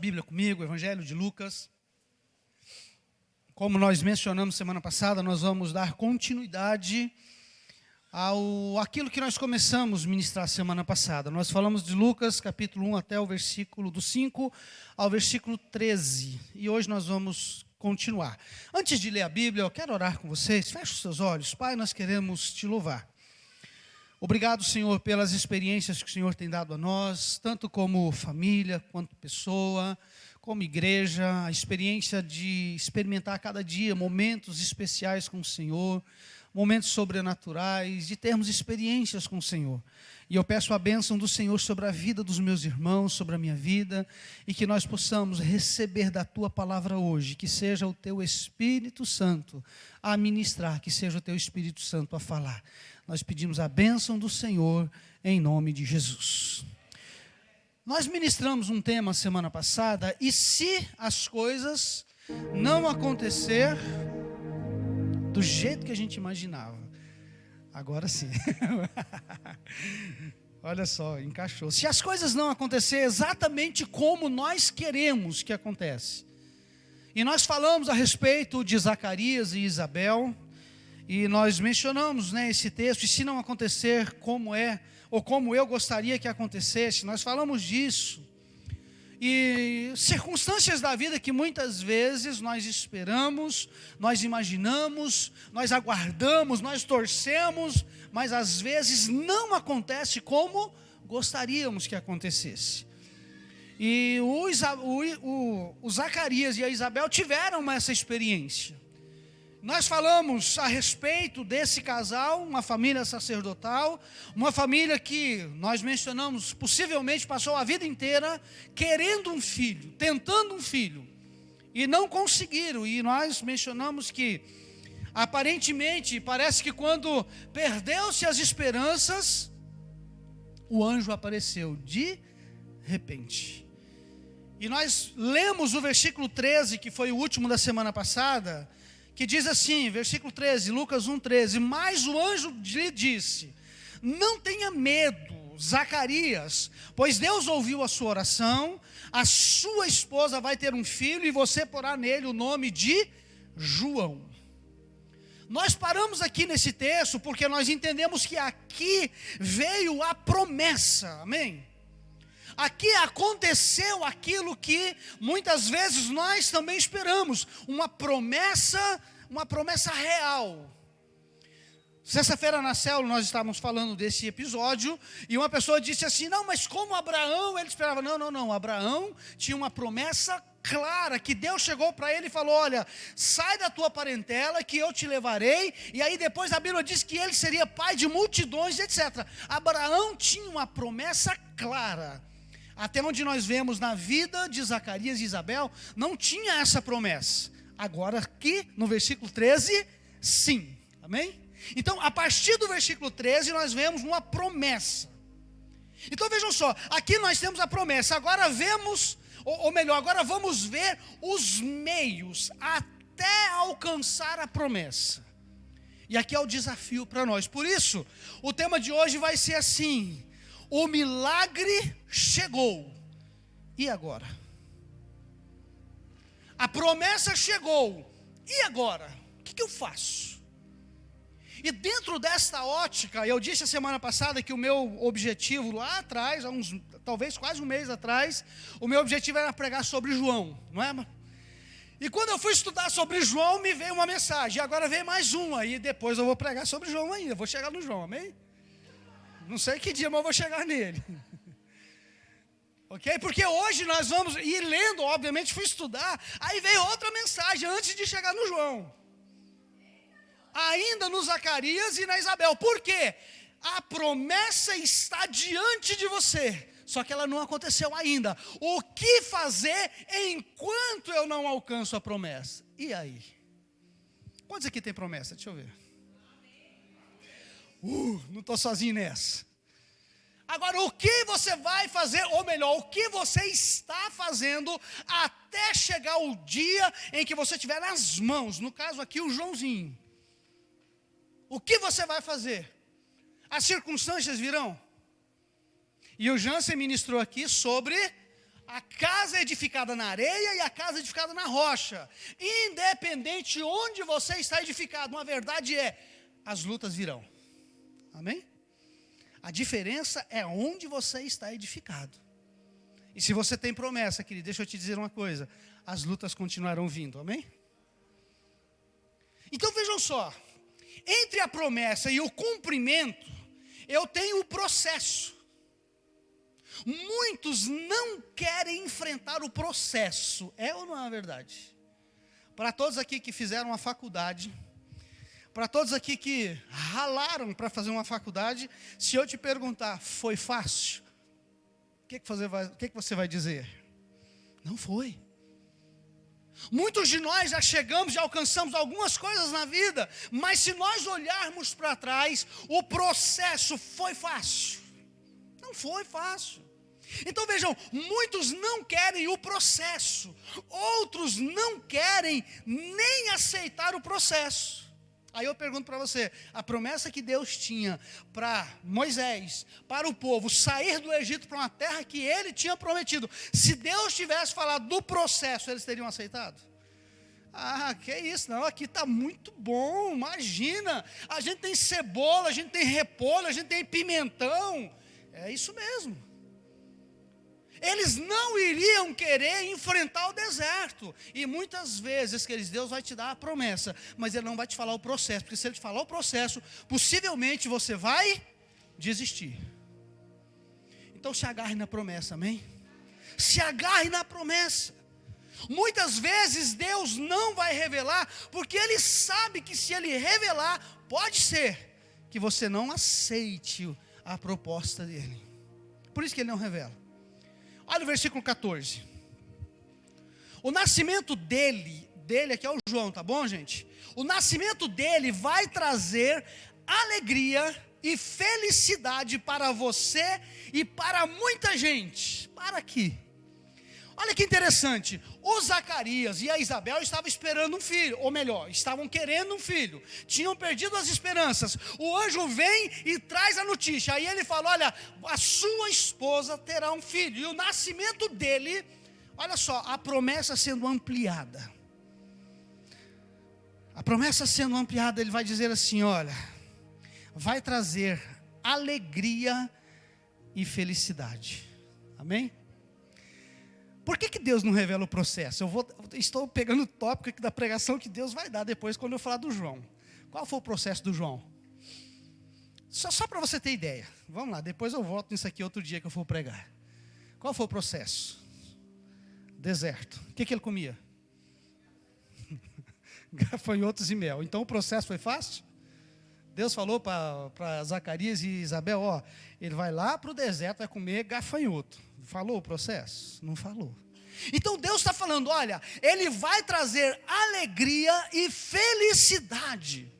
Bíblia comigo, Evangelho de Lucas. Como nós mencionamos semana passada, nós vamos dar continuidade àquilo que nós começamos a ministrar semana passada. Nós falamos de Lucas, capítulo 1 até o versículo do 5 ao versículo 13. E hoje nós vamos continuar. Antes de ler a Bíblia, eu quero orar com vocês. Feche os seus olhos. Pai, nós queremos te louvar. Obrigado, Senhor, pelas experiências que o Senhor tem dado a nós, tanto como família, quanto pessoa, como igreja, a experiência de experimentar cada dia momentos especiais com o Senhor, momentos sobrenaturais, de termos experiências com o Senhor. E eu peço a bênção do Senhor sobre a vida dos meus irmãos, sobre a minha vida, e que nós possamos receber da Tua palavra hoje, que seja o Teu Espírito Santo a ministrar, que seja o Teu Espírito Santo a falar. Nós pedimos a bênção do Senhor em nome de Jesus. Nós ministramos um tema semana passada, e se as coisas não acontecer do jeito que a gente imaginava? Agora sim. Olha só, encaixou. Se as coisas não acontecer exatamente como nós queremos que aconteça. E nós falamos a respeito de Zacarias e Isabel. E nós mencionamos, esse texto, e se não acontecer como é, ou como eu gostaria que acontecesse, nós falamos disso. E circunstâncias da vida que muitas vezes nós esperamos, nós imaginamos, nós aguardamos, nós torcemos, mas às vezes não acontece como gostaríamos que acontecesse. E o Zacarias e a Isabel tiveram essa experiência. Nós falamos a respeito desse casal, uma família sacerdotal, uma família que nós mencionamos, possivelmente passou a vida inteira querendo um filho, tentando um filho, e não conseguiram. E nós mencionamos que, aparentemente, parece que quando perdeu-se as esperanças, o anjo apareceu de repente. E nós lemos o versículo 13, que foi o último da semana passada, que diz assim, versículo 13, Lucas 1:13, mas o anjo lhe disse, não tenha medo, Zacarias, pois Deus ouviu a sua oração, a sua esposa vai ter um filho e você porá nele o nome de João. Nós paramos aqui nesse texto porque nós entendemos que aqui veio a promessa, amém? Aqui aconteceu aquilo que muitas vezes nós também esperamos, uma promessa real. Sexta-feira na célula nós estávamos falando desse episódio, e uma pessoa disse assim, não, mas como Abraão, ele esperava, não, Abraão tinha uma promessa clara, que Deus chegou para ele e falou, olha, sai da tua parentela que eu te levarei, e aí depois a Bíblia diz que ele seria pai de multidões, etc. Abraão tinha uma promessa clara. Até onde nós vemos na vida de Zacarias e Isabel, não tinha essa promessa. Agora aqui, no versículo 13, sim. Amém? Então, a partir do versículo 13, nós vemos uma promessa. Então, vejam só, aqui nós temos a promessa. Agora vemos, agora vamos ver os meios até alcançar a promessa. E aqui é o desafio para nós. Por isso, o tema de hoje vai ser assim: o milagre chegou. E agora? A promessa chegou. E agora? O que eu faço? E dentro desta ótica, eu disse a semana passada que o meu objetivo lá atrás, talvez quase um mês atrás, o meu objetivo era pregar sobre João, não é? E quando eu fui estudar sobre João, me veio uma mensagem. Agora vem mais uma, e depois eu vou pregar sobre João ainda. Vou chegar no João, amém? Não sei que dia, mas eu vou chegar nele. Ok? Porque hoje nós vamos ir lendo, obviamente fui estudar, aí veio outra mensagem antes de chegar no João. Ainda no Zacarias e na Isabel. Por quê? A promessa está diante de você, só que ela não aconteceu ainda. O que fazer enquanto eu não alcanço a promessa? E aí? Quantos aqui tem promessa? Deixa eu ver. Não estou sozinho nessa. Agora, o que você vai fazer, ou melhor, o que você está fazendo até chegar o dia em que você tiver nas mãos, no caso aqui o Joãozinho. O que você vai fazer? As circunstâncias virão. E o Jansen ministrou aqui sobre A casa é edificada na areia e a casa é edificada na rocha. Independente de onde você está edificado, uma verdade é, as lutas virão. Amém? A diferença é onde você está edificado. E se você tem promessa, querido, deixa eu te dizer uma coisa, as lutas continuarão vindo, amém? Então vejam só, entre a promessa e o cumprimento, eu tenho o processo. Muitos não querem enfrentar o processo, é ou não é verdade? Para todos aqui que fizeram uma faculdade, para todos aqui que ralaram para fazer uma faculdade, se eu te perguntar, foi fácil? O que você vai dizer? Não foi. Muitos de nós já chegamos, já alcançamos algumas coisas na vida, mas se nós olharmos para trás, o processo foi fácil? Não foi fácil. Então vejam, muitos não querem o processo, outros não querem nem aceitar o processo. Aí eu pergunto para você, a promessa que Deus tinha para Moisés, para o povo, sair do Egito para uma terra que ele tinha prometido, se Deus tivesse falado do processo, eles teriam aceitado? Ah, que isso, não, aqui está muito bom, imagina, a gente tem cebola, a gente tem repolho, a gente tem pimentão, é isso mesmo. Eles não iriam querer enfrentar o deserto. E muitas vezes, queridos, Deus vai te dar a promessa, mas Ele não vai te falar o processo. Porque se Ele te falar o processo, possivelmente você vai desistir. Então se agarre na promessa, amém? Se agarre na promessa. Muitas vezes Deus não vai revelar, porque Ele sabe que se Ele revelar, pode ser que você não aceite a proposta dEle. Por isso que Ele não revela. Olha o versículo 14. O nascimento dele aqui é o João, tá bom, gente? O nascimento dele vai trazer alegria e felicidade para você e para muita gente. Para aqui. Olha que interessante, o Zacarias e a Isabel estavam esperando um filho, ou melhor, estavam querendo um filho, tinham perdido as esperanças. O anjo vem e traz a notícia, aí ele fala, olha, a sua esposa terá um filho, e o nascimento dele, olha só, a promessa sendo ampliada. A promessa sendo ampliada, ele vai dizer assim, olha, vai trazer alegria e felicidade, amém? Por que Deus não revela o processo? Estou pegando o tópico aqui da pregação que Deus vai dar depois quando eu falar do João. Qual foi o processo do João? Só para você ter ideia. Vamos lá, depois eu volto nisso aqui outro dia que eu for pregar. Qual foi o processo? Deserto. O que ele comia? Gafanhotos e mel. Então o processo foi fácil? Deus falou para Zacarias e Isabel, ó, ele vai lá para o deserto, vai comer gafanhoto. Falou o processo? Não falou. Então Deus está falando, olha, Ele vai trazer alegria e felicidade.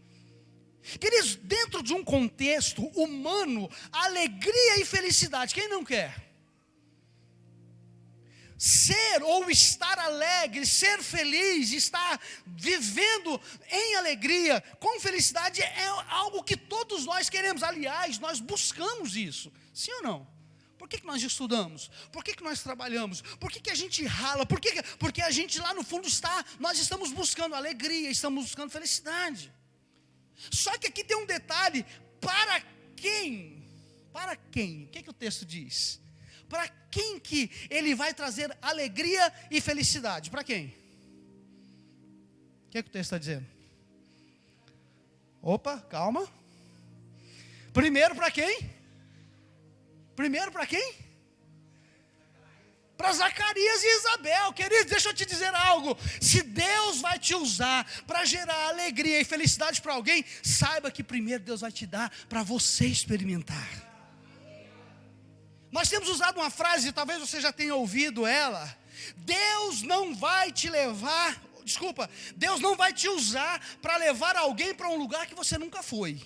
Queridos, dentro de um contexto humano, alegria e felicidade, quem não quer? Ser ou estar alegre, ser feliz, estar vivendo em alegria, com felicidade, é algo que todos nós queremos. Aliás, nós buscamos isso, sim ou não? Por que nós estudamos? Por que nós trabalhamos? Por que a gente rala? Porque a gente lá no fundo nós estamos buscando alegria, estamos buscando felicidade. Só que aqui tem um detalhe, para quem? Para quem? O que o texto diz? Para quem que ele vai trazer alegria e felicidade? Para quem? O que o texto está dizendo? Opa, calma. Primeiro para quem? Primeiro para quem? Para Zacarias e Isabel. Querido, deixa eu te dizer algo. Se Deus vai te usar para gerar alegria e felicidade para alguém, saiba que primeiro Deus vai te dar para você experimentar. Nós temos usado uma frase, talvez você já tenha ouvido ela. Deus não vai te levar, Deus não vai te usar para levar alguém para um lugar que você nunca foi.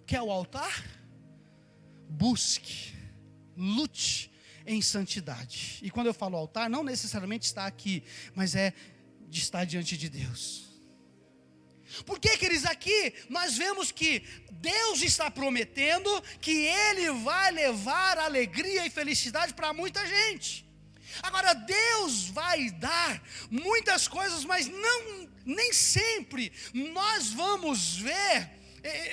Quer o altar? Busque, lute em santidade. E quando eu falo altar, não necessariamente está aqui, mas é de estar diante de Deus. Porque, queridos, aqui nós vemos que Deus está prometendo que Ele vai levar alegria e felicidade para muita gente. Agora, Deus vai dar muitas coisas, mas nem sempre nós vamos ver.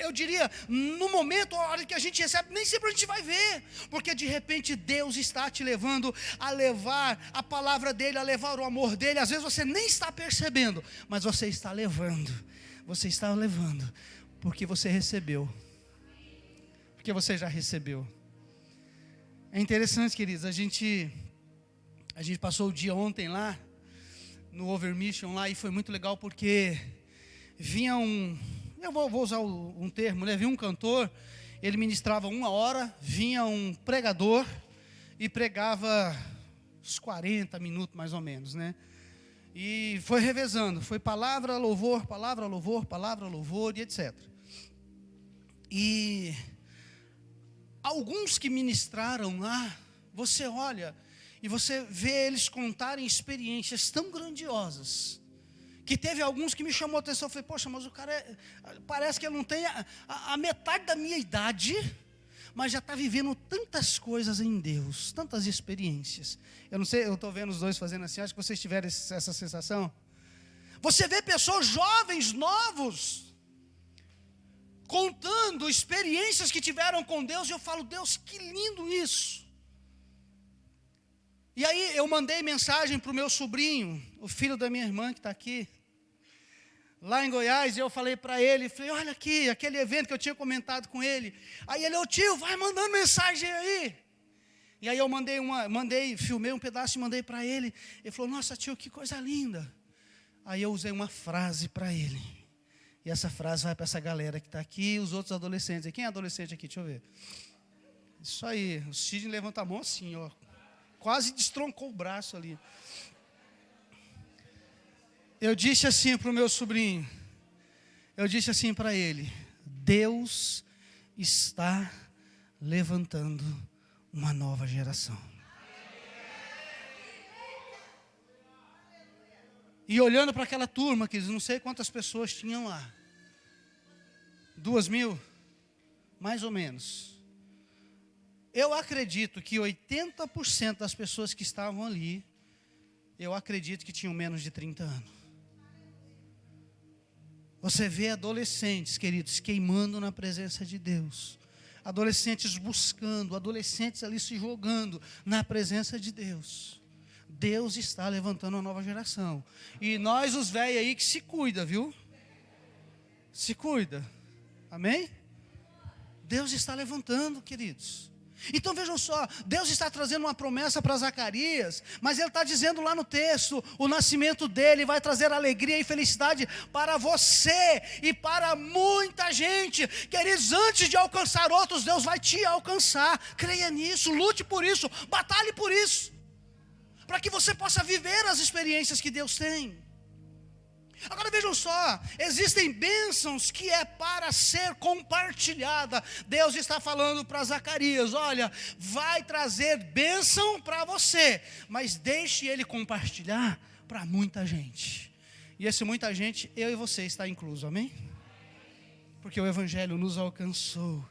Eu diria, no momento, a hora que a gente recebe, nem sempre a gente vai ver, porque de repente Deus está te levando a levar a palavra dEle, a levar o amor dEle. Às vezes você nem está percebendo, mas você está levando, porque você recebeu, porque você já recebeu. É interessante, queridos, a gente passou o dia ontem lá, no Over Mission lá, e foi muito legal, porque vinha eu vou usar um termo, né? Vinha um cantor, ele ministrava 1 hora, vinha um pregador e pregava uns 40 minutos mais ou menos, né? E foi revezando, foi palavra, louvor, palavra, louvor, palavra, louvor e etc. E alguns que ministraram lá, você olha e você vê eles contarem experiências tão grandiosas, que teve alguns que me chamou a atenção. Eu falei, poxa, mas o cara parece que ele não tem a metade da minha idade, mas já está vivendo tantas coisas em Deus, tantas experiências. Eu não sei, eu estou vendo os dois fazendo assim, acho que vocês tiveram essa sensação. Você vê pessoas jovens, novos, contando experiências que tiveram com Deus, e eu falo, Deus, que lindo isso. E aí eu mandei mensagem para o meu sobrinho, o filho da minha irmã que está aqui, lá em Goiás, e eu falei para ele, olha aqui, aquele evento que eu tinha comentado com ele. Aí ele, tio, vai mandando mensagem aí. E aí eu filmei um pedaço e mandei para ele. Ele falou, nossa tio, que coisa linda. Aí eu usei uma frase para ele. E essa frase vai para essa galera que está aqui, os outros adolescentes. Quem é adolescente aqui? Deixa eu ver. Isso aí, o Sidney levanta a mão assim, ó. Quase destroncou o braço ali. Eu disse assim para o meu sobrinho, eu disse assim para ele, Deus está levantando uma nova geração. E olhando para aquela turma, que não sei quantas pessoas tinham lá, 2.000, mais ou menos. Eu acredito que 80% das pessoas que estavam ali, eu acredito que tinham menos de 30 anos. Você vê adolescentes, queridos, queimando na presença de Deus. Adolescentes buscando, adolescentes ali se jogando na presença de Deus. Deus está levantando uma nova geração. E nós, os velhos aí, que se cuida, viu? Se cuida. Amém? Deus está levantando, queridos. Então vejam só, Deus está trazendo uma promessa para Zacarias, mas Ele está dizendo lá no texto, o nascimento dele vai trazer alegria e felicidade para você e para muita gente. Queridos, antes de alcançar outros, Deus vai te alcançar. Creia nisso, lute por isso, batalhe por isso, para que você possa viver as experiências que Deus tem. Agora vejam só, existem bênçãos que é para ser compartilhada. Deus está falando para Zacarias, olha, vai trazer bênção para você, mas deixe ele compartilhar para muita gente. E esse muita gente, eu e você está incluso, amém? Porque o Evangelho nos alcançou.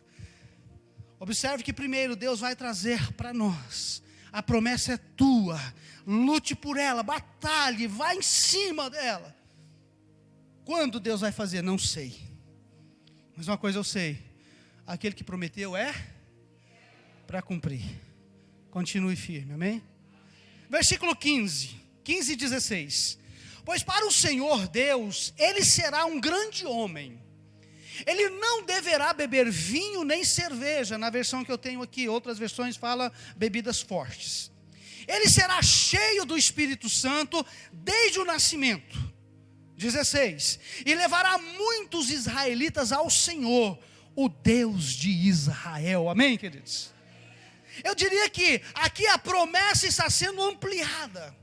Observe que primeiro Deus vai trazer para nós, a promessa é tua, lute por ela, batalhe, vá em cima dela. Quando Deus vai fazer? Não sei. Mas uma coisa eu sei, aquele que prometeu é para cumprir. Continue firme, amém? Versículo 15 e 16. Pois para o Senhor Deus, Ele será um grande homem. Ele não deverá beber vinho nem cerveja. Na versão que eu tenho aqui, outras versões falam bebidas fortes. Ele será cheio do Espírito Santo desde o nascimento. 16, e levará muitos israelitas ao Senhor, o Deus de Israel. Amém, queridos? Eu diria que aqui a promessa está sendo ampliada.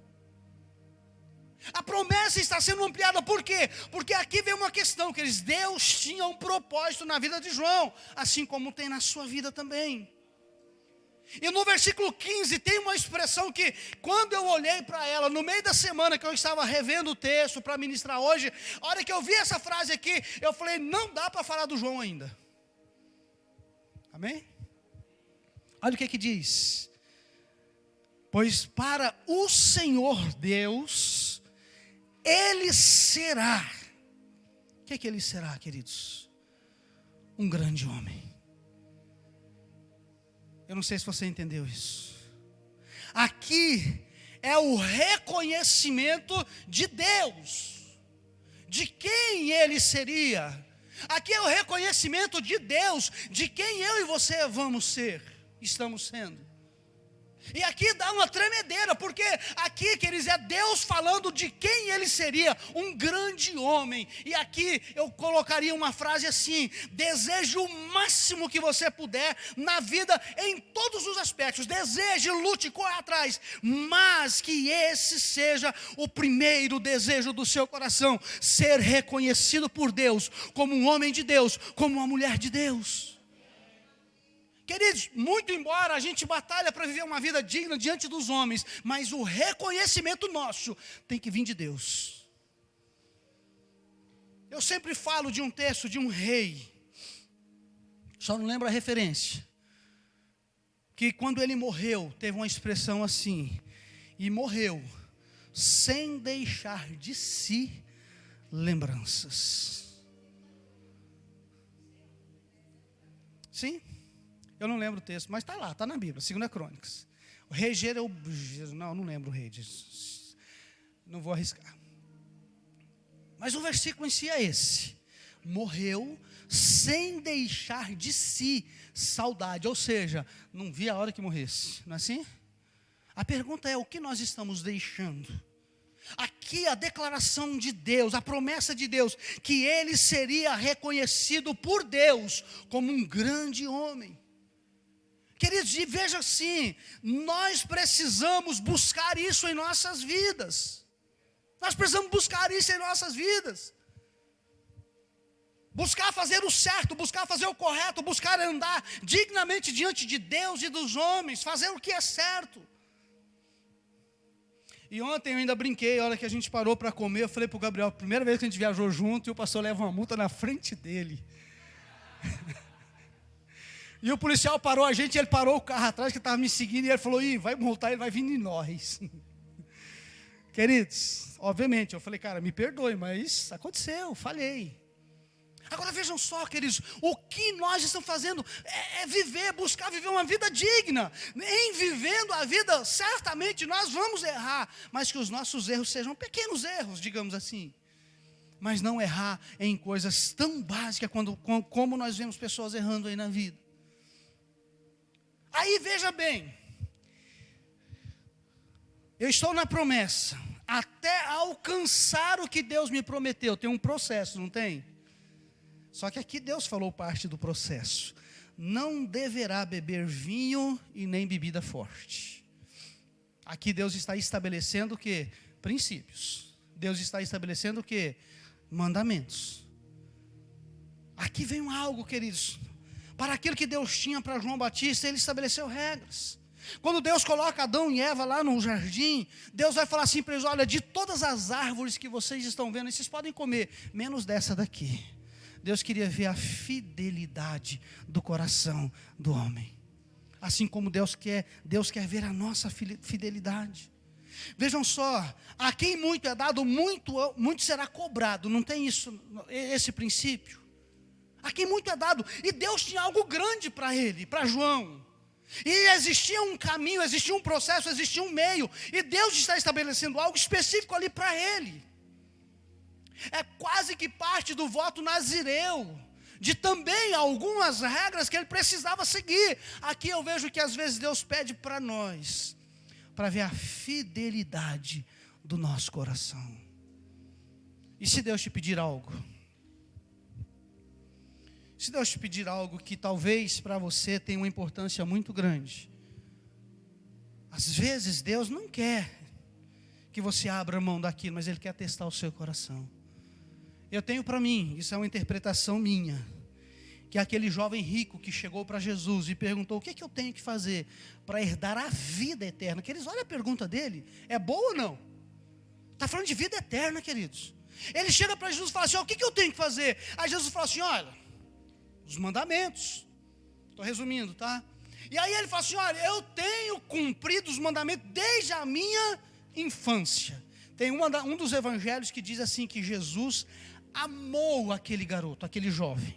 A promessa está sendo ampliada, por quê? Porque aqui vem uma questão, queridos. Deus tinha um propósito na vida de João, assim como tem na sua vida também. E no versículo 15 tem uma expressão que, quando eu olhei para ela, no meio da semana que eu estava revendo o texto para ministrar hoje, a hora que eu vi essa frase aqui, eu falei, não dá para falar do João ainda. Amém? Olha o que diz. Pois para o Senhor Deus, Ele será. O que Ele será, queridos? Um grande homem. Eu não sei se você entendeu isso. Aqui é o reconhecimento de Deus, de quem Ele seria. Aqui é o reconhecimento de Deus, de quem eu e você vamos ser, estamos sendo. E aqui dá uma tremedeira, porque aqui, queridos, é Deus falando de quem Ele seria, um grande homem. E aqui eu colocaria uma frase assim: deseje o máximo que você puder na vida, em todos os aspectos. Deseje, lute, corra atrás, mas que esse seja o primeiro desejo do seu coração: ser reconhecido por Deus, como um homem de Deus, como uma mulher de Deus. Queridos, muito embora a gente batalha para viver uma vida digna diante dos homens, mas o reconhecimento nosso tem que vir de Deus. Eu sempre falo de um texto de um rei, só não lembro a referência, que quando ele morreu, teve uma expressão assim: e morreu sem deixar de si lembranças. Sim? Eu não lembro o texto, mas está lá, está na Bíblia, 2 Crônicas. O rei não lembro o rei, não vou arriscar. Mas o versículo em si é esse: morreu sem deixar de si saudade, ou seja, não via a hora que morresse, não é assim? A pergunta é: o que nós estamos deixando? Aqui a declaração de Deus, a promessa de Deus, que Ele seria reconhecido por Deus como um grande homem. Queridos, e veja assim, nós precisamos buscar isso em nossas vidas. Nós precisamos buscar isso em nossas vidas. Buscar fazer o certo, buscar fazer o correto, buscar andar dignamente diante de Deus e dos homens, fazer o que é certo. E ontem eu ainda brinquei, a hora que a gente parou para comer, eu falei para o Gabriel: primeira vez que a gente viajou junto, e o pastor leva uma multa na frente dele. E o policial parou a gente, ele parou o carro atrás que estava me seguindo, e ele falou: ih, vai multar, ele vai vir em nós. Queridos, obviamente, eu falei: cara, me perdoe, mas aconteceu, falhei. Agora vejam só, queridos, o que nós estamos fazendo é viver, buscar viver uma vida digna. Em vivendo a vida, certamente nós vamos errar, mas que os nossos erros sejam pequenos erros, digamos assim. Mas não errar em coisas tão básicas como nós vemos pessoas errando aí na vida. Aí veja bem, eu estou na promessa, até alcançar o que Deus me prometeu. Tem um processo, não tem? Só que aqui Deus falou parte do processo: não deverá beber vinho e nem bebida forte. Aqui Deus está estabelecendo o quê? Princípios. Deus está estabelecendo o quê? Mandamentos. Aqui vem algo, queridos. Para aquilo que Deus tinha para João Batista, Ele estabeleceu regras. Quando Deus coloca Adão e Eva lá no jardim, Deus vai falar assim para eles: olha, de todas as árvores que vocês estão vendo, vocês podem comer, menos dessa daqui. Deus queria ver a fidelidade do coração do homem. Assim como Deus quer ver a nossa fidelidade. Vejam só, a quem muito é dado, muito será cobrado. Não tem esse princípio? A quem muito é dado. E Deus tinha algo grande para ele, para João. E existia um caminho, existia um processo, existia um meio. E Deus está estabelecendo algo específico ali para ele. É quase que parte do voto nazireu, de também algumas regras que ele precisava seguir. Aqui eu vejo que às vezes Deus pede para nós, para ver a fidelidade do nosso coração. E se Deus te pedir algo? Se Deus te pedir algo que talvez para você tenha uma importância muito grande, às vezes Deus não quer que você abra mão daquilo, mas Ele quer testar o seu coração. Eu tenho para mim, isso é uma interpretação minha, que é aquele jovem rico que chegou para Jesus e perguntou: o que eu tenho que fazer para herdar a vida eterna? Queridos, olha a pergunta dele, é boa ou não? Está falando de vida eterna, queridos. Ele chega para Jesus e fala assim: o que eu tenho que fazer? Aí Jesus fala assim: olha, os mandamentos, estou resumindo, tá? E aí ele fala assim: olha, eu tenho cumprido os mandamentos desde a minha infância. Tem um dos evangelhos que diz assim, que Jesus amou aquele garoto, aquele jovem.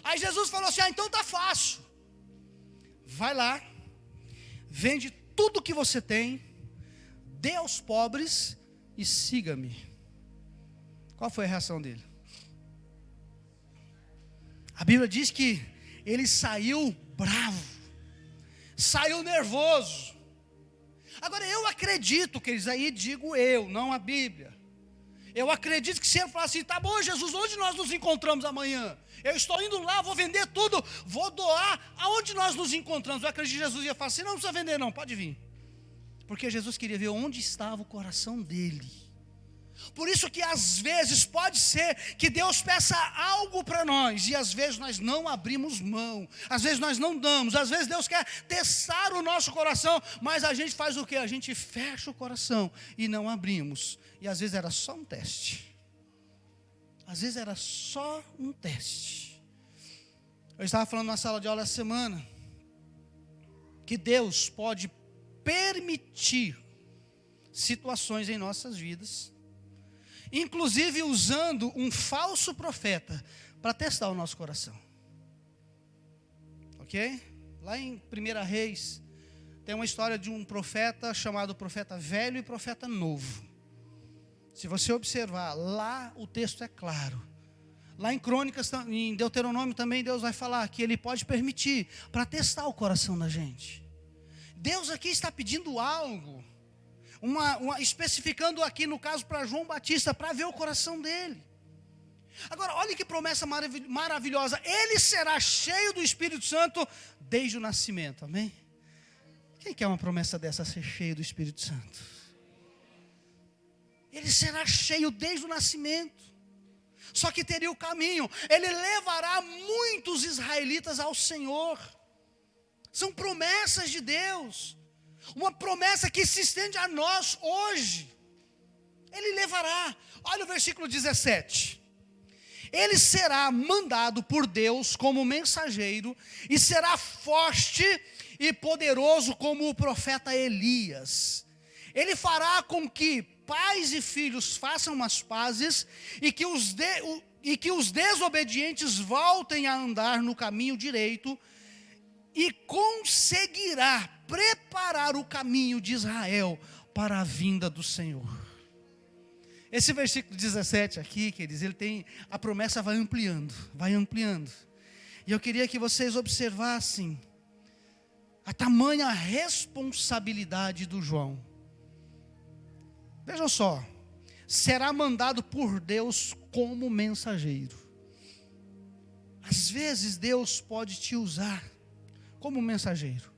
Aí Jesus falou assim: então tá fácil. Vai lá, vende tudo que você tem, dê aos pobres e siga-me. Qual foi a reação dele? A Bíblia diz que ele saiu bravo, saiu nervoso. Agora eu acredito, queridos, aí digo eu, não a Bíblia. Eu acredito que se ele falar assim: tá bom, Jesus, onde nós nos encontramos amanhã? Eu estou indo lá, vou vender tudo, vou doar. Aonde nós nos encontramos? Eu acredito que Jesus ia falar assim: não precisa vender não, pode vir. Porque Jesus queria ver onde estava o coração dele. Por isso que às vezes pode ser que Deus peça algo para nós, e às vezes nós não abrimos mão, às vezes nós não damos, às vezes Deus quer testar o nosso coração, mas a gente faz o quê? A gente fecha o coração e não abrimos. E às vezes era só um teste. Às vezes era só um teste. Eu estava falando na sala de aula essa semana que Deus pode permitir situações em nossas vidas, inclusive usando um falso profeta para testar o nosso coração. Ok? Lá em 1 Reis tem uma história de um profeta chamado profeta velho e profeta novo. Se você observar, lá o texto é claro. Lá em Crônicas, em Deuteronômio também, Deus vai falar que Ele pode permitir para testar o coração da gente. Deus aqui está pedindo algo, especificando aqui no caso para João Batista, para ver o coração dele. Agora, olha que promessa maravilhosa: ele será cheio do Espírito Santo desde o nascimento, amém? Quem quer uma promessa dessa, ser cheio do Espírito Santo? Ele será cheio desde o nascimento. Só que teria o caminho, ele levará muitos israelitas ao Senhor. São promessas de Deus, uma promessa que se estende a nós hoje. Ele levará, olha o versículo 17: ele será mandado por Deus como mensageiro, e será forte e poderoso como o profeta Elias. Ele fará com que pais e filhos façam as pazes, e que os desobedientes voltem a andar no caminho direito, e conseguirá preparar o caminho de Israel para a vinda do Senhor. Esse versículo 17 aqui, queridos, ele tem, a promessa vai ampliando. E eu queria que vocês observassem a tamanha responsabilidade do João. Vejam só, será mandado por Deus como mensageiro. Às vezes Deus pode te usar como mensageiro.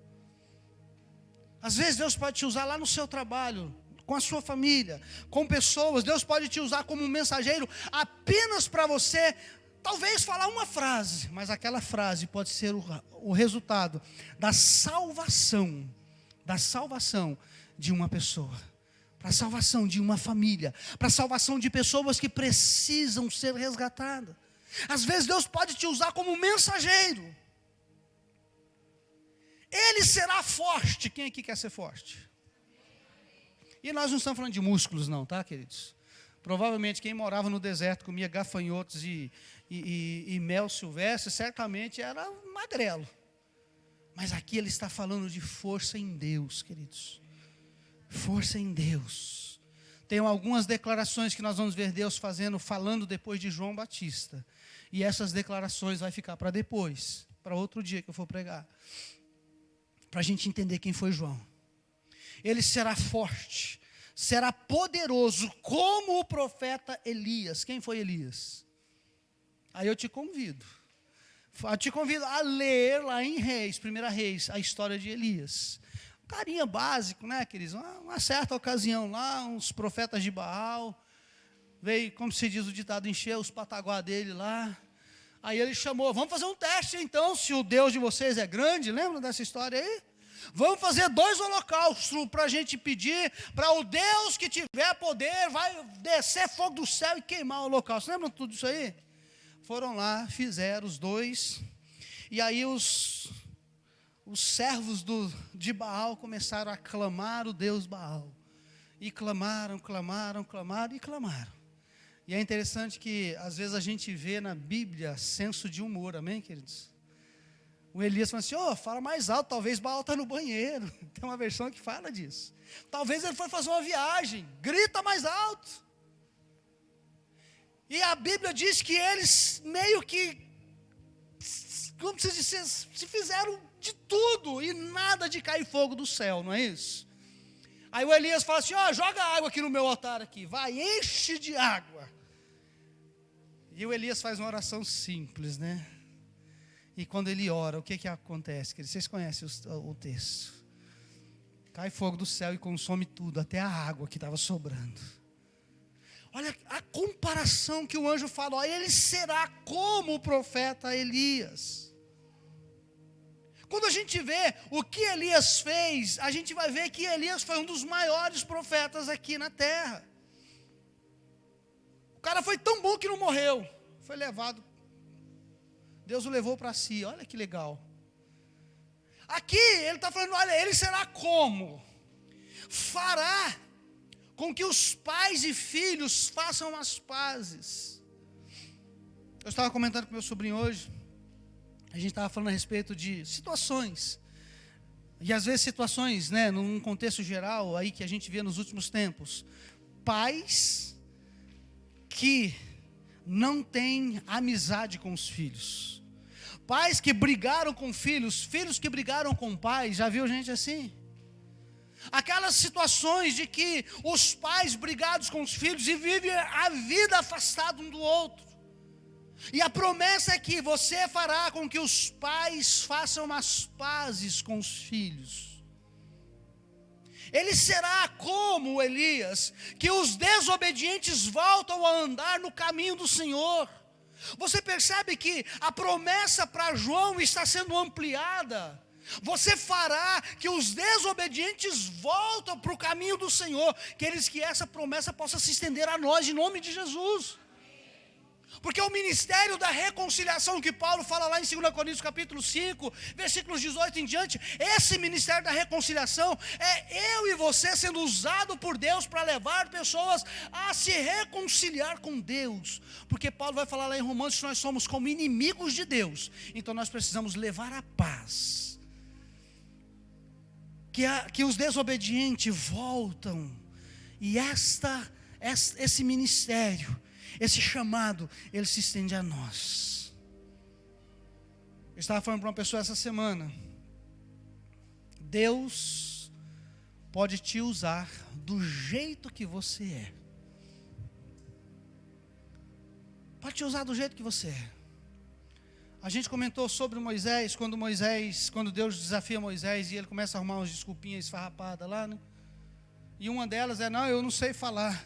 Às vezes Deus pode te usar lá no seu trabalho, com a sua família, com pessoas. Deus pode te usar como mensageiro apenas para você, talvez falar uma frase, mas aquela frase pode ser o resultado da salvação de uma pessoa, para a salvação de uma família, para a salvação de pessoas que precisam ser resgatadas. Às vezes Deus pode te usar como mensageiro. Ele será forte. Quem aqui quer ser forte? E nós não estamos falando de músculos não, tá, queridos? Provavelmente quem morava no deserto, comia gafanhotos e mel silvestre, certamente era magrelo. Mas aqui ele está falando de força em Deus, queridos. Força em Deus. Tem algumas declarações que nós vamos ver Deus falando depois de João Batista. E essas declarações vai ficar para depois, para outro dia que eu for pregar, para a gente entender quem foi João. Ele será forte, será poderoso como o profeta Elias. Quem foi Elias? Aí eu te convido a ler lá em Reis, 1 Reis, a história de Elias. Carinha básico, né, queridos? Uma certa ocasião lá, uns profetas de Baal, veio, como se diz o ditado, encher os pataguá dele lá. Aí ele chamou: vamos fazer um teste então, se o Deus de vocês é grande. Lembram dessa história aí? Vamos fazer 2 holocaustos para a gente pedir para o Deus que tiver poder, vai descer fogo do céu e queimar o holocausto. Lembram tudo isso aí? Foram lá, fizeram os 2, e aí os os servos de Baal começaram a clamar o Deus Baal. E clamaram. E é interessante que, às vezes, a gente vê na Bíblia senso de humor, amém, queridos? O Elias fala assim, fala mais alto, talvez Baal está no banheiro. Tem uma versão que fala disso. Talvez ele foi fazer uma viagem, grita mais alto. E a Bíblia diz que eles meio que, como se dissesse, se fizeram de tudo e nada de cair fogo do céu, não é isso? Aí o Elias fala assim, joga água aqui no meu altar aqui, vai, enche de água. E o Elias faz uma oração simples, né? E quando ele ora, o que acontece? Vocês conhecem o texto. Cai fogo do céu e consome tudo, até a água que estava sobrando. Olha a comparação que o anjo fala, ele será como o profeta Elias. Quando a gente vê o que Elias fez, a gente vai ver que Elias foi um dos maiores profetas aqui na terra. O cara foi tão bom que não morreu, foi levado. Deus o levou para si, olha que legal. Aqui ele está falando, olha, ele será como? Fará com que os pais e filhos façam as pazes. Eu estava comentando com meu sobrinho hoje, a gente estava falando a respeito de situações, e às vezes situações, né, num contexto geral, aí que a gente vê nos últimos tempos, pais que não têm amizade com os filhos, pais que brigaram com filhos, filhos que brigaram com pais, já viu gente assim? Aquelas situações de que os pais brigados com os filhos e vivem a vida afastado um do outro. E a promessa é que você fará com que os pais façam as pazes com os filhos. Ele será como Elias, que os desobedientes voltam a andar no caminho do Senhor. Você percebe que a promessa para João está sendo ampliada. Você fará que os desobedientes voltem para o caminho do Senhor. Que essa promessa possa se estender a nós, em nome de Jesus. Porque o ministério da reconciliação que Paulo fala lá em 2 Coríntios capítulo 5, versículos 18 em diante, esse ministério da reconciliação é eu e você sendo usado por Deus para levar pessoas a se reconciliar com Deus. Porque Paulo vai falar lá em Romanos que nós somos como inimigos de Deus, então nós precisamos levar a paz. Que os desobedientes voltam, e esse ministério, esse chamado, ele se estende a nós. Eu estava falando para uma pessoa essa semana, Deus pode te usar do jeito que você é. Pode te usar do jeito que você é. A gente comentou sobre Moisés, quando Deus desafia Moisés e ele começa a arrumar umas desculpinhas esfarrapadas lá, né? E uma delas é, eu não sei falar.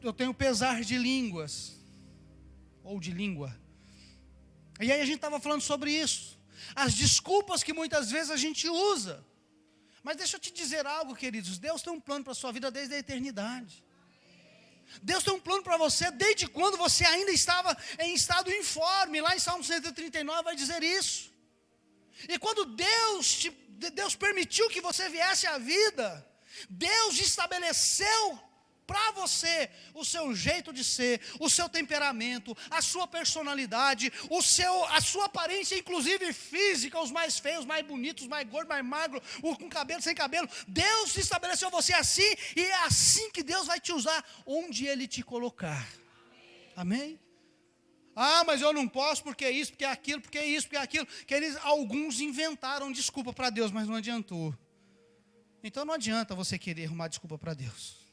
Eu tenho pesar de línguas, ou de língua. E aí a gente estava falando sobre isso. As desculpas que muitas vezes a gente usa. Mas deixa eu te dizer algo, queridos. Deus tem um plano para a sua vida desde a eternidade. Deus tem um plano para você desde quando você ainda estava em estado informe. Lá em Salmo 139 vai dizer isso. E quando Deus permitiu que você viesse à vida, Deus estabeleceu para você o seu jeito de ser, o seu temperamento, a sua personalidade, a sua aparência, inclusive física, os mais feios, mais bonitos, mais gordos, mais magros, com cabelo, sem cabelo. Deus estabeleceu você assim, e é assim que Deus vai te usar onde Ele te colocar. Amém? Mas eu não posso porque isso, porque aquilo, porque isso, porque aquilo. Alguns inventaram desculpa para Deus, mas não adiantou. Então não adianta você querer arrumar desculpa para Deus.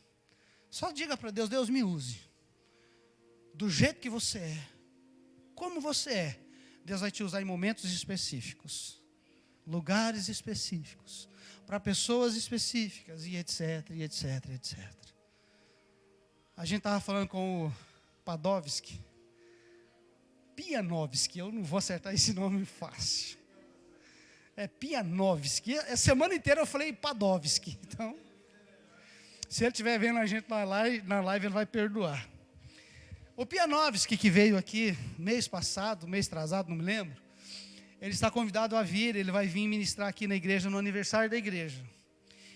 Só diga para Deus, Deus me use. Do jeito que você é. Como você é. Deus vai te usar em momentos específicos. Lugares específicos. Para pessoas específicas. E etc, e etc, etc. A gente estava falando com o Padovski. Pianovski. Eu não vou acertar esse nome fácil. É Pianovski. A semana inteira eu falei Padovski. Então... se ele estiver vendo a gente na live, ele vai perdoar. O Pianovski, que veio aqui mês passado, mês atrasado, não me lembro. Ele está convidado a vir, ele vai vir ministrar aqui na igreja, no aniversário da igreja.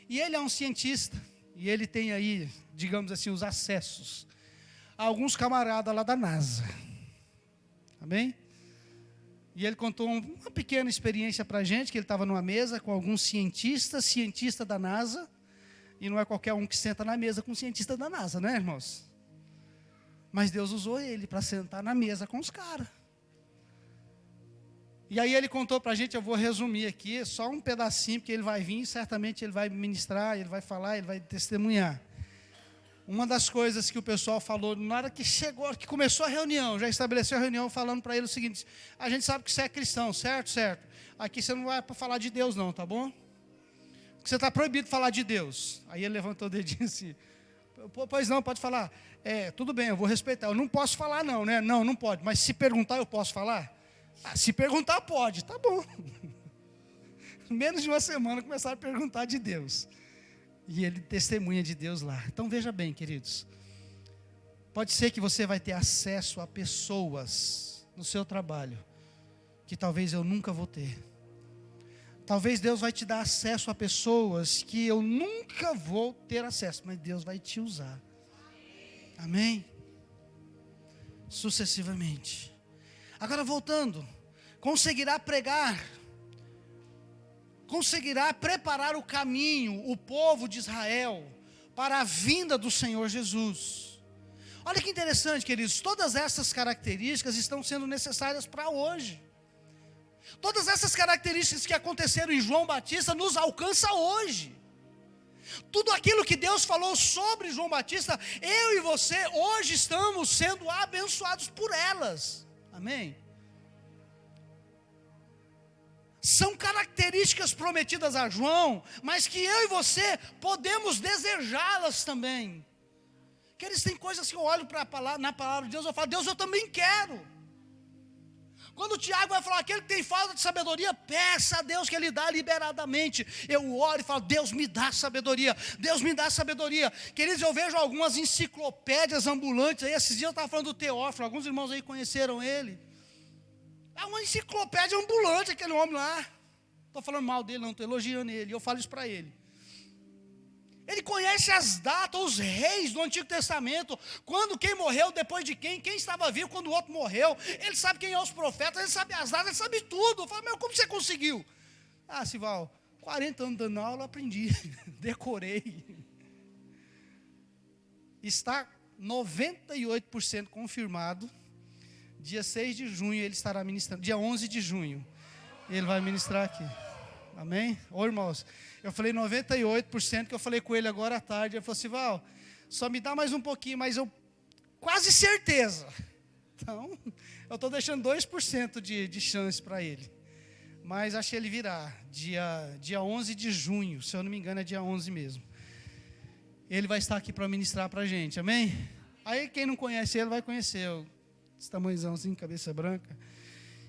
E ele é um cientista, e ele tem aí, digamos assim, os acessos a alguns camaradas lá da NASA. Amém? E ele contou uma pequena experiência para a gente, que ele estava numa mesa com alguns cientista da NASA, e não é qualquer um que senta na mesa com um cientista da NASA, né, irmãos? Mas Deus usou ele para sentar na mesa com os caras. E aí ele contou para a gente, eu vou resumir aqui, só um pedacinho, porque ele vai vir, certamente ele vai ministrar, ele vai falar, ele vai testemunhar. Uma das coisas que o pessoal falou, na hora que chegou, que começou a reunião, já estabeleceu a reunião, falando para ele o seguinte: a gente sabe que você é cristão, certo? Certo. Aqui você não vai para falar de Deus não, tá bom? Porque você está proibido de falar de Deus. Aí ele levantou o dedinho assim: pois não, pode falar. Tudo bem, eu vou respeitar. Eu não posso falar não, né? Não pode, mas se perguntar eu posso falar? Se perguntar pode, tá bom. Menos de uma semana começaram a perguntar de Deus. E ele testemunha de Deus lá. Então veja bem, queridos. Pode ser que você vai ter acesso a pessoas no seu trabalho que talvez eu nunca vou ter. Talvez Deus vai te dar acesso a pessoas que eu nunca vou ter acesso, mas Deus vai te usar. Amém? Sucessivamente. Agora voltando, conseguirá pregar, conseguirá preparar o caminho, o povo de Israel, para a vinda do Senhor Jesus. Olha que interessante, queridos, todas essas características estão sendo necessárias para hoje. Todas essas características que aconteceram em João Batista nos alcançam hoje. Tudo aquilo que Deus falou sobre João Batista, eu e você hoje estamos sendo abençoados por elas. Amém? São características prometidas a João, mas que eu e você podemos desejá-las também. Que eles têm coisas que eu olho na palavra de Deus, eu falo: Deus, eu também quero. Quando o Tiago vai falar, aquele que tem falta de sabedoria, peça a Deus que Ele dá liberadamente. Eu oro e falo: Deus me dá sabedoria, Deus me dá sabedoria. Queridos, eu vejo algumas enciclopédias ambulantes aí. Esses dias eu estava falando do Teófilo, alguns irmãos aí conheceram ele. É uma enciclopédia ambulante aquele homem lá. Estou falando mal dele, não, estou elogiando ele, eu falo isso para ele. Ele conhece as datas, os reis do Antigo Testamento, quando quem morreu, depois de quem estava vivo quando o outro morreu. Ele sabe quem é os profetas, ele sabe as datas, ele sabe tudo. Eu falo: meu, como você conseguiu? Sival, 40 anos dando aula, aprendi, decorei. Está 98% confirmado. Dia 6 de junho ele estará ministrando, dia 11 de junho, ele vai ministrar aqui. Amém? Ô irmãos, eu falei 98%, que eu falei com ele agora à tarde. Ele falou assim: Val, só me dá mais um pouquinho, mas eu quase certeza. Então, eu estou deixando 2% de chance para ele. Mas acho que ele virá, dia 11 de junho, se eu não me engano é dia 11 mesmo. Ele vai estar aqui para ministrar para a gente, amém? Aí quem não conhece ele vai conhecer, esse tamanhozão assim, cabeça branca.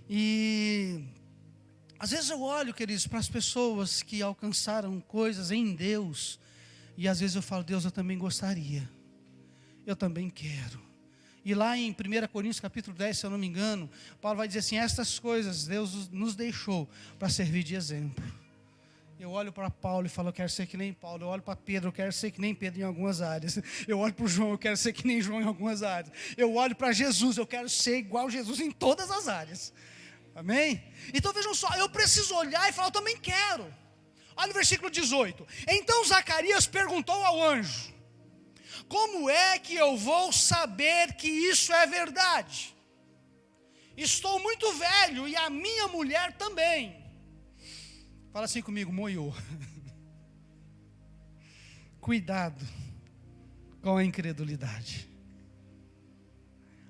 E às vezes eu olho, queridos, para as pessoas que alcançaram coisas em Deus, e às vezes eu falo: Deus, eu também gostaria, eu também quero. E lá em 1 Coríntios capítulo 10, se eu não me engano, Paulo vai dizer assim: estas coisas Deus nos deixou para servir de exemplo. Eu olho para Paulo e falo: eu quero ser que nem Paulo. Eu olho para Pedro, eu quero ser que nem Pedro em algumas áreas. Eu olho para o João, eu quero ser que nem João em algumas áreas. Eu olho para Jesus, eu quero ser igual a Jesus em todas as áreas. Amém? Então vejam só, eu preciso olhar e falar: eu também quero. Olha o versículo 18. Então Zacarias perguntou ao anjo: como é que eu vou saber que isso é verdade? Estou muito velho e a minha mulher também. Fala assim comigo: moiô. Cuidado com a incredulidade.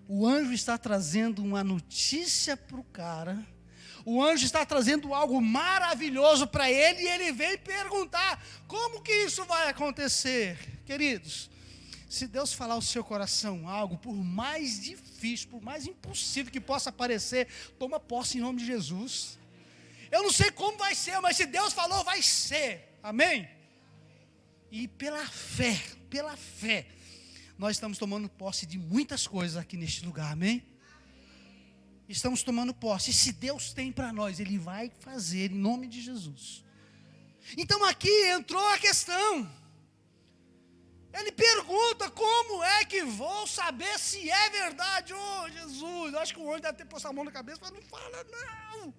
O anjo está trazendo uma notícia para o cara. O anjo está trazendo algo maravilhoso para ele. E ele vem perguntar: como que isso vai acontecer? Queridos, se Deus falar ao seu coração algo, por mais difícil, por mais impossível que possa parecer, toma posse em nome de Jesus. Eu não sei como vai ser, mas se Deus falou, vai ser. Amém? E pela fé, nós estamos tomando posse de muitas coisas aqui neste lugar. Amém? Estamos tomando posse. E se Deus tem para nós, Ele vai fazer em nome de Jesus. Então aqui entrou a questão. Ele pergunta: como é que vou saber se é verdade? Oh, Jesus, eu acho que o homem deve ter posto a mão na cabeça e falou: não fala não.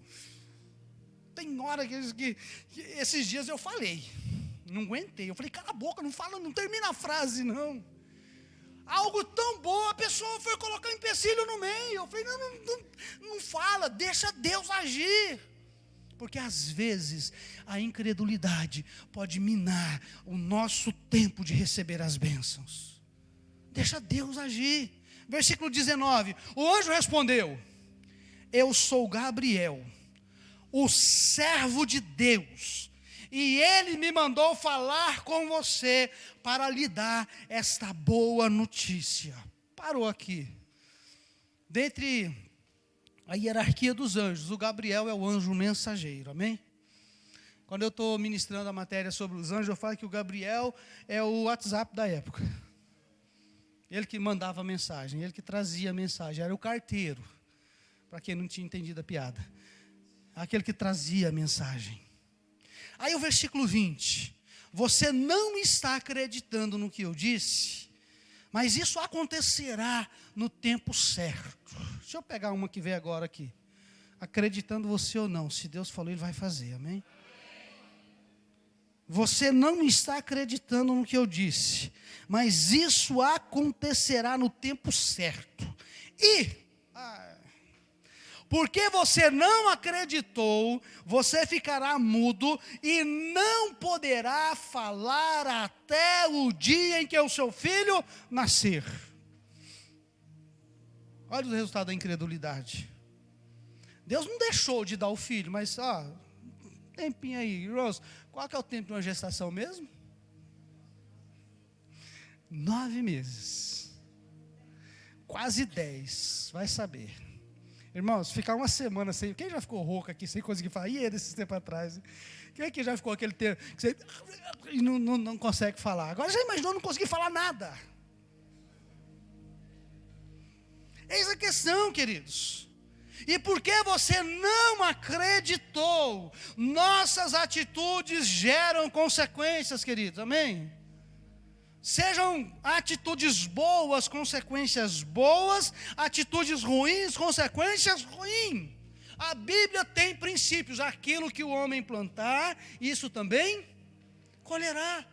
Tem hora que esses dias eu falei, não aguentei. Eu falei: cala a boca, não fala, não termina a frase não. Algo tão bom, a pessoa foi colocar um empecilho no meio. Eu falei: não fala, deixa Deus agir. Porque às vezes a incredulidade pode minar o nosso tempo de receber as bênçãos. Deixa Deus agir. Versículo 19: o anjo respondeu: eu sou Gabriel, o servo de Deus, e ele me mandou falar com você para lhe dar esta boa notícia. Parou aqui. Dentre a hierarquia dos anjos, o Gabriel é o anjo mensageiro, amém? Quando eu estou ministrando a matéria sobre os anjos, eu falo que o Gabriel é o WhatsApp da época. Ele que mandava a mensagem, ele que trazia a mensagem, era o carteiro, para quem não tinha entendido a piada. Aquele que trazia a mensagem. Aí o versículo 20: você não está acreditando no que eu disse, mas isso acontecerá no tempo certo. Deixa eu pegar uma que veio agora aqui. Acreditando você ou não, se Deus falou, Ele vai fazer, amém? Você não está acreditando no que eu disse, mas isso acontecerá no tempo certo. Porque você não acreditou, você ficará mudo e não poderá falar até o dia em que o seu filho nascer. Olha o resultado da incredulidade. Deus não deixou de dar o filho, mas tempinho aí, Rose, qual que é o tempo de uma gestação mesmo? 9 meses. Quase 10, vai saber. Irmãos, ficar uma semana sem... Quem já ficou rouco aqui sem conseguir falar? E ele esses tempos atrás? Quem é que já ficou aquele tempo que você não consegue falar? Agora já imaginou não conseguir falar nada? Eis a questão, queridos. E porque você não acreditou, nossas atitudes geram consequências, queridos, amém? Sejam atitudes boas, consequências boas, atitudes ruins, consequências ruins. A Bíblia tem princípios: aquilo que o homem plantar, isso também colherá.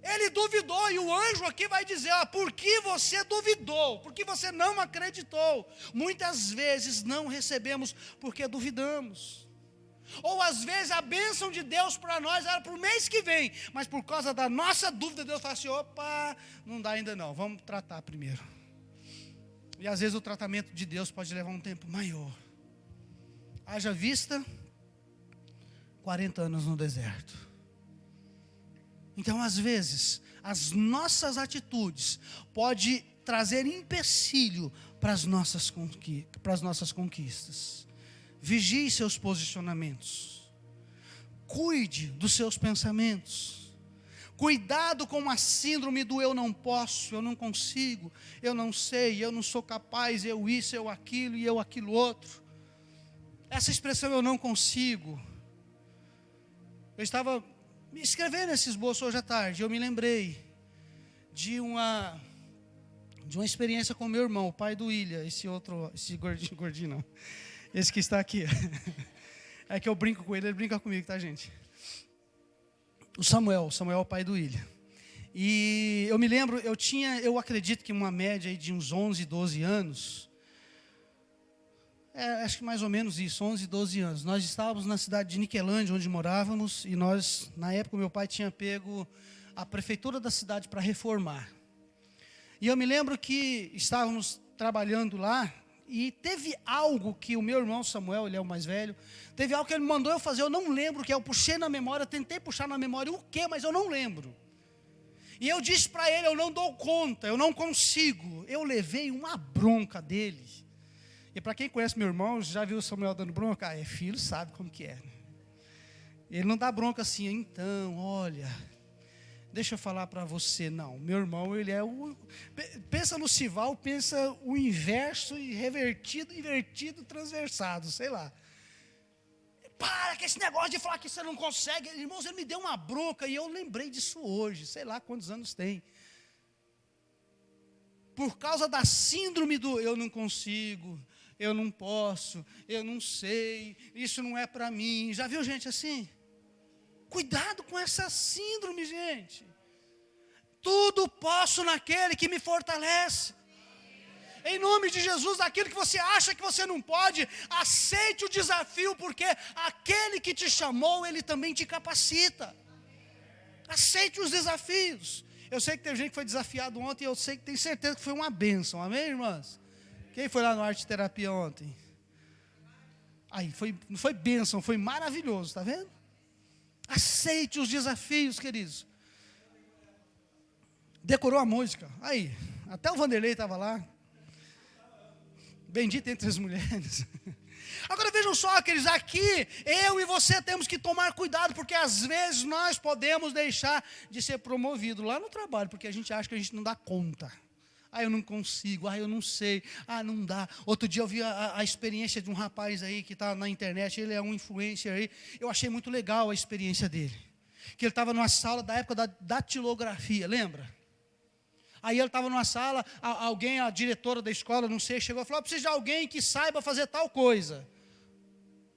Ele duvidou, e o anjo aqui vai dizer: por que você duvidou? Porque você não acreditou. Muitas vezes não recebemos porque duvidamos. Ou às vezes a bênção de Deus para nós era para o mês que vem, mas por causa da nossa dúvida, Deus fala assim: opa, não dá ainda não, vamos tratar primeiro. E às vezes o tratamento de Deus pode levar um tempo maior. Haja vista 40 anos no deserto. Então, às vezes, as nossas atitudes podem trazer empecilho para as nossas conquistas. Vigie seus posicionamentos. Cuide dos seus pensamentos. Cuidado com a síndrome do eu não posso, eu não consigo, eu não sei, eu não sou capaz, eu isso, eu aquilo e eu aquilo outro. Essa expressão eu não consigo. Eu estava escrevendo esse esboço hoje à tarde, eu me lembrei de uma experiência com meu irmão, o pai do William, esse gordinho não, esse que está aqui. É que eu brinco com ele, ele brinca comigo, tá, gente? O Samuel é o pai do William. E eu me lembro, eu acredito que uma média aí de uns 11, 12 anos, acho que mais ou menos isso, 11, 12 anos. Nós estávamos na cidade de Niquelândia, onde morávamos, e nós, na época, meu pai tinha pego a prefeitura da cidade para reformar. E eu me lembro que estávamos trabalhando lá, e teve algo que o meu irmão Samuel, ele é o mais velho, teve algo que ele me mandou eu fazer, eu não lembro o que é, eu puxei na memória, tentei puxar na memória o que, mas eu não lembro. E eu disse para ele: eu não dou conta, eu não consigo. Eu levei uma bronca dele. E para quem conhece meu irmão, já viu o Samuel dando bronca? É filho, sabe como que é. Ele não dá bronca assim: então, olha, Deixa eu falar para você, não. Meu irmão, ele é o... Pensa no Sival, pensa o inverso e revertido, invertido, transversado, sei lá. Para que esse negócio de falar que você não consegue. Irmãos, ele me deu uma bronca e eu lembrei disso hoje. Sei lá quantos anos tem. Por causa da síndrome do eu não consigo, eu não posso, eu não sei, isso não é para mim. Já viu gente assim? Cuidado com essa síndrome, gente. Tudo posso naquele que me fortalece. Em nome de Jesus, aquilo que você acha que você não pode, aceite o desafio, porque aquele que te chamou, ele também te capacita. Aceite os desafios. Eu sei que teve gente que foi desafiado ontem, eu sei que tem certeza que foi uma bênção, amém, irmãs? Quem foi lá no Arte Terapia ontem? Aí, não foi bênção, foi maravilhoso, está vendo? Aceite os desafios, queridos. Decorou a música, aí, até o Vanderlei estava lá. Bendito entre as mulheres. Agora vejam só, queridos, aqui eu e você temos que tomar cuidado, porque às vezes nós podemos deixar de ser promovido lá no trabalho, porque a gente acha que a gente não dá conta. Eu não consigo, eu não sei, não dá. Outro dia eu vi a experiência de um rapaz aí que está na internet, ele é um influencer aí, eu achei muito legal a experiência dele. Que ele estava numa sala da época da datilografia, lembra? Aí ele estava numa sala, alguém, a diretora da escola, não sei, chegou e falou, preciso de alguém que saiba fazer tal coisa.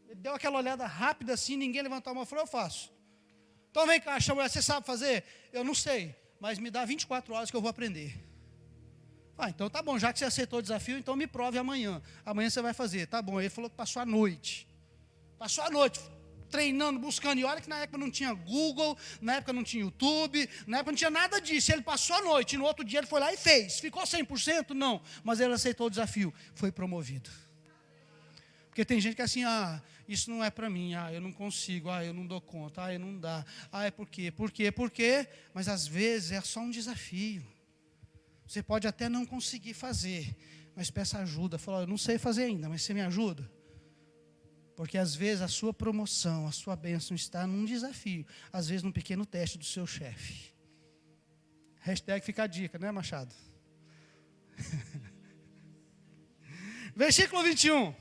Ele deu aquela olhada rápida assim, ninguém levantou a mão e falou, eu faço. Então vem cá, chama, você sabe fazer? Eu não sei, mas me dá 24 horas que eu vou aprender. Então tá bom, já que você aceitou o desafio, então me prove amanhã. Amanhã você vai fazer, tá bom. Ele falou que passou a noite. Passou a noite, treinando, buscando. E olha que na época não tinha Google, na época não tinha YouTube, na época não tinha nada disso. Ele passou a noite, e no outro dia ele foi lá e fez. Ficou 100%? Não. Mas ele aceitou o desafio, foi promovido. Porque tem gente que é assim, isso não é para mim, eu não consigo, eu não dou conta, eu não dá. É por quê? Por quê? Por quê? Mas às vezes é só um desafio. Você pode até não conseguir fazer, mas peça ajuda. Fala, eu não sei fazer ainda, mas você me ajuda? Porque às vezes a sua promoção, a sua bênção está num desafio. Às vezes num pequeno teste do seu chefe. Hashtag fica a dica, né, Machado? Versículo 21.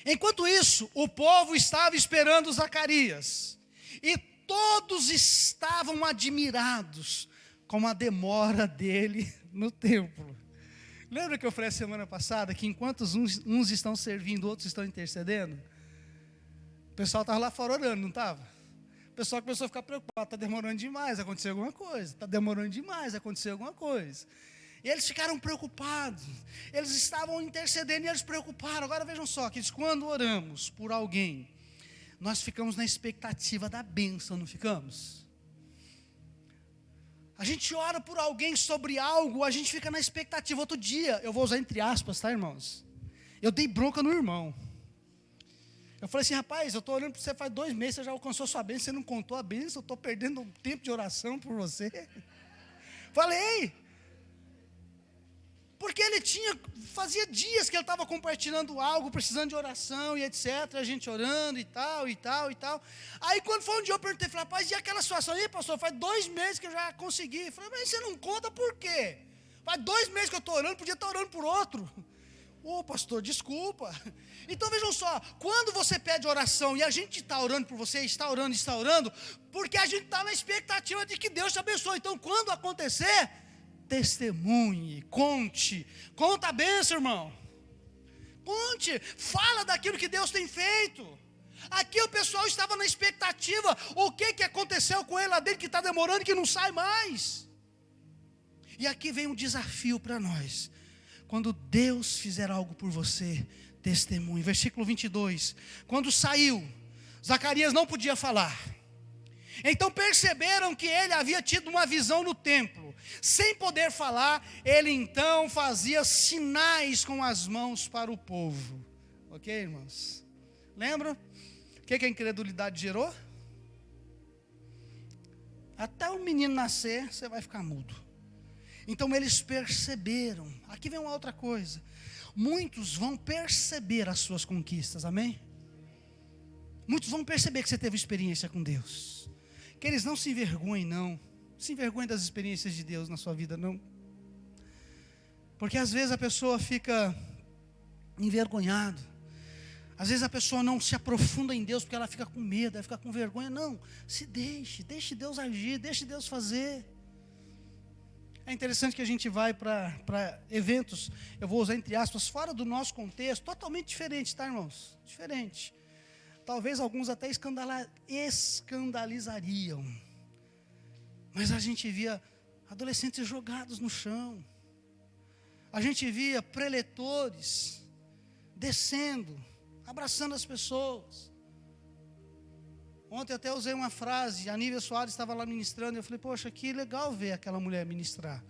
Enquanto isso, o povo estava esperando Zacarias. E todos estavam admirados com a demora dele no templo. Lembra que eu falei a semana passada que enquanto uns estão servindo, outros estão intercedendo? O pessoal estava lá fora orando, não estava? O pessoal começou a ficar preocupado, está demorando demais, aconteceu alguma coisa. Está demorando demais, aconteceu alguma coisa. E eles ficaram preocupados. Eles estavam intercedendo e eles preocuparam. Agora vejam só, que quando oramos por alguém, nós ficamos na expectativa da bênção, não ficamos? A gente ora por alguém sobre algo, a gente fica na expectativa. Outro dia, eu vou usar entre aspas, tá, irmãos? Eu dei bronca no irmão. Eu falei assim, rapaz, eu estou orando por você faz 2 meses, você já alcançou sua bênção, você não contou a bênção, eu estou perdendo um tempo de oração por você. Falei. Porque ele fazia dias que ele estava compartilhando algo, precisando de oração e etc, a gente orando e tal, e tal, e tal. Aí quando foi um dia eu perguntei, falei, rapaz, e aquela situação? E aí, pastor, faz 2 meses que eu já consegui. Eu falei, mas você não conta por quê? Faz 2 meses que eu estou orando, podia estar orando por outro. Pastor, desculpa. Então vejam só, quando você pede oração e a gente está orando por você, está orando, porque a gente está na expectativa de que Deus te abençoe. Então quando acontecer, testemunhe, conta a bênção, irmão. Conte, fala daquilo que Deus tem feito. Aqui o pessoal estava na expectativa. O que aconteceu com ele lá dentro que está demorando, que não sai mais? E aqui vem um desafio para nós. Quando Deus fizer algo por você, testemunhe. Versículo 22. Quando saiu, Zacarias não podia falar. Então perceberam que ele havia tido uma visão no templo. Sem poder falar, ele então fazia sinais com as mãos para o povo. Ok, irmãos? Lembram? O que a incredulidade gerou? Até o menino nascer, você vai ficar mudo. Então eles perceberam. Aqui vem uma outra coisa. Muitos vão perceber as suas conquistas, amém? Muitos vão perceber que você teve experiência com Deus, Que eles não se envergonhem, não. Se envergonhem das experiências de Deus na sua vida, não. Porque às vezes a pessoa fica envergonhada. Às vezes a pessoa não se aprofunda em Deus porque ela fica com medo, ela fica com vergonha. Não, deixe Deus agir, deixe Deus fazer. É interessante que a gente vai para eventos, eu vou usar entre aspas, fora do nosso contexto, totalmente diferente, tá, irmãos? Diferente. Talvez alguns até escandalizariam. Mas a gente via adolescentes jogados no chão. A gente via preletores descendo, abraçando as pessoas. Ontem até usei uma frase, a Nívia Soares estava lá ministrando, e eu falei, poxa, que legal ver aquela mulher ministrar.